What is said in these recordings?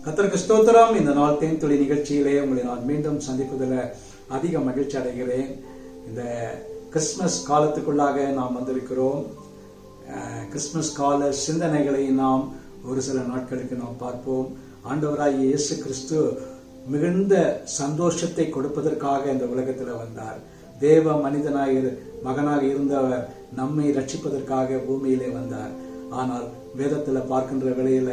கர்த்தருக்கு ஸ்தோத்திரம். இந்த நாள் தேன்துளி நிகழ்ச்சியிலே உங்களை நான் மீண்டும் சந்திப்பதில் அதிக மகிழ்ச்சி அடைகிறேன். இந்த கிறிஸ்துமஸ் காலத்துக்குள்ளாக நாம் வந்திருக்கிறோம். கிறிஸ்துமஸ் கால சிந்தனைகளை நாம் ஒரு சில நாட்களுக்கு நாம் பார்ப்போம். ஆண்டவராகிய இயேசு கிறிஸ்து மிகுந்த சந்தோஷத்தை கொடுப்பதற்காக இந்த உலகத்தில் வந்தார். தேவ மகனாக இருந்தவர் நம்மை ரட்சிப்பதற்காக பூமியிலே வந்தார். ஆனால் வேதத்துல பார்க்கின்ற வேளையில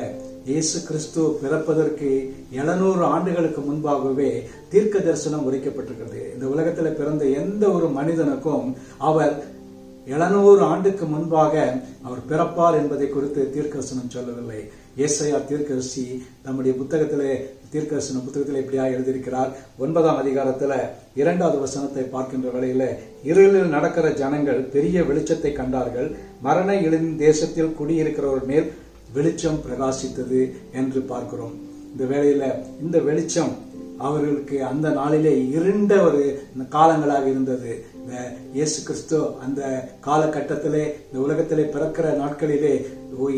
இயேசு கிறிஸ்து பிறப்பதற்கு 700 ஆண்டுகளுக்கு முன்பாகவே தீர்க்க தரிசனம் உரைக்கப்பட்டிருக்கிறது. இந்த உலகத்துல பிறந்த எந்த ஒரு மனிதனுக்கும் அவர் 700 ஆண்டுக்கு முன்பாக அவர் பிறப்பார் என்பதை குறித்து தீர்க்கதரிசனம் சொல்லவில்லை. ஏசாயா தீர்க்கதரிசி நம்முடைய தீர்க்கதரிசன புத்தகத்திலே இப்படியாக எழுதியிருக்கிறார். 9ஆம் அதிகாரத்துல 2வது வசனத்தை பார்க்கின்ற வேளையில, இருளில் நடக்கிற ஜனங்கள் பெரிய வெளிச்சத்தை கண்டார்கள், மரண இருளின் தேசத்தில் குடியிருக்கிறவர் மேல் வெளிச்சம் பிரகாசித்தது என்று பார்க்கிறோம். இந்த வேளையில இந்த வெளிச்சம் அவர்களுக்கு அந்த நாளிலே இருண்ட ஒரு காலங்களாக இருந்தது. இயேசு கிறிஸ்து அந்த காலகட்டத்திலே இந்த உலகத்திலே பிறக்கிற நாட்களிலே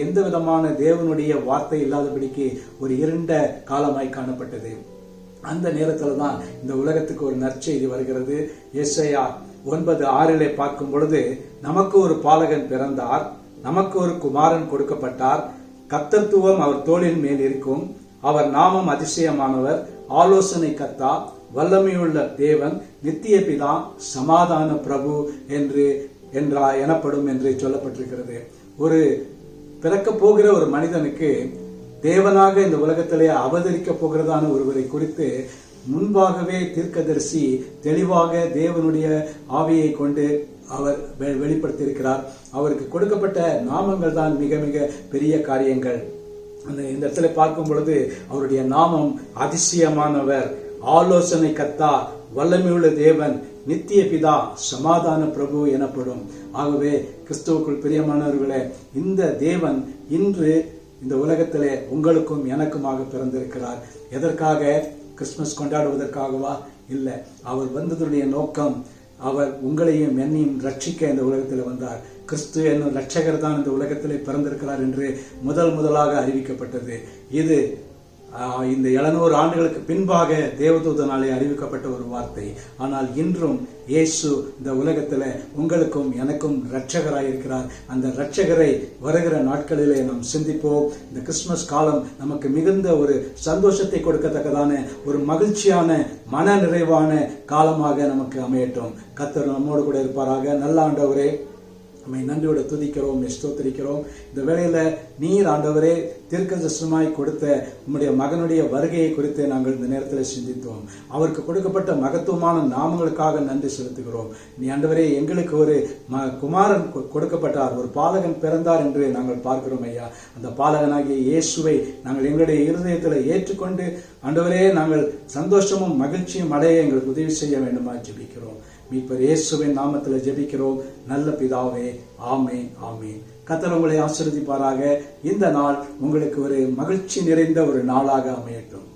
எந்த விதமான தேவனுடைய வார்த்தை இல்லாதபடிக்கு ஒரு இருண்ட காலமாய் காணப்பட்டது. அந்த நேரத்துல தான் இந்த உலகத்துக்கு ஒரு நற்செய்தி வருகிறது. ஏசாயா 9:6 பார்க்கும் பொழுது, நமக்கு ஒரு பாலகன் பிறந்தார், நமக்கு ஒரு குமாரன் கொடுக்கப்பட்டார், கர்த்தத்துவம் அவர் தோளின் மேல் இருக்கும், அவர் நாமம் அதிசயமானவர், ஆலோசனை கர்த்தா, வல்லமையுள்ள தேவன், நித்திய பிதா, சமாதான பிரபு எனப்படும் என்று சொல்லப்பட்டிருக்கிறது. ஒரு பிறக்க போகிற ஒரு மனிதனுக்கு தேவனாக இந்த உலகத்திலே அவதரிக்க போகிறதான ஒருவரை குறித்து முன்பாகவே தீர்க்கதரிசி தெளிவாக தேவனுடைய ஆவியை கொண்டு அவர் வெளிப்படுத்தியிருக்கிறார். அவருக்கு கொடுக்கப்பட்ட நாமங்கள் தான் மிக மிக பெரிய காரியங்கள். இந்த இடத்துல பார்க்கும் பொழுது அவருடைய நாமம் அதிசயமானவர், ஆலோசனை கர்த்தா, வல்லமையுள்ள தேவன், நித்திய பிதா, சமாதான பிரபு எனப்படும். ஆகவே கிறிஸ்துவுக்குள் பிரியமானவர்களே, இந்த தேவன் இன்று இந்த உலகத்திலே உங்களுக்கும் எனக்குமாக பிறந்திருக்கிறார். எதற்காக? கிறிஸ்துமஸ் கொண்டாடுவதற்காகவா? இல்லை. அவர் வந்ததுடைய நோக்கம், அவர் உங்களையும் என்னையும் ரட்சிக்க இந்த உலகத்தில் வந்தார். கிறிஸ்து என்னும் ரட்சகர் தான் இந்த உலகத்திலே பிறந்திருக்கிறார் என்று முதலாக அறிவிக்கப்பட்டது. இது இந்த 700 ஆண்டுகளுக்கு பின்பாக தேவதூதனாலே அறிவிக்கப்பட்ட ஒரு வார்த்தை. ஆனால் இன்றும் இயேசு இந்த உலகத்துல உங்களுக்கும் எனக்கும் ரட்சகராயிருக்கிறார். அந்த ரட்சகரை வருகிற நாட்களிலே நாம் சிந்திப்போம். இந்த கிறிஸ்துமஸ் காலம் நமக்கு மிகுந்த ஒரு சந்தோஷத்தை கொடுக்கத்தக்கதான ஒரு மகிழ்ச்சியான மன நிறைவான காலமாக நமக்கு அமையட்டும். கர்த்தர் நம்மோடு கூட இருப்பாராக. நல்ல ஆண்டவரே, நம்மை நன்றியோட துதிக்கிறோம், ஸ்தோத்திரிக்கிறோம். இந்த வேளையில நீர் ஆண்டவரே தீர்க்கதரிசனமாய் கொடுத்த உம்முடைய மகனுடைய வருகையை குறித்து நாங்கள் இந்த நேரத்தில் சிந்தித்தோம். அவருக்கு கொடுக்கப்பட்ட மகத்துவமான நாமங்களுக்காக நன்றி செலுத்துகிறோம். நீ ஆண்டவரே எங்களுக்கு ஒரு குமாரன் கொடுக்கப்பட்டார், ஒரு பாலகன் பிறந்தார் என்று நாங்கள் பார்க்கிறோம் ஐயா. அந்த பாலகனாகிய இயேசுவை நாங்கள் எங்களுடைய இருதயத்தில் ஏற்றுக்கொண்டு ஆண்டவரே நாங்கள் சந்தோஷமும் மகிழ்ச்சியும் அடைய எங்களுக்கு உதவி செய்ய வேண்டுமா ஜெபிக்கிறோம். மீட்பர் இயேசுவின் நாமத்தில் ஜெபிக்கிறோம் நல்ல பிதாவே. ஆமென், ஆமென். கர்த்தர் உங்களை ஆசீர்வதிப்பாராக. இந்த நாள் உங்களுக்கு ஒரு மகிழ்ச்சி நிறைந்த ஒரு நாளாக அமையட்டும்.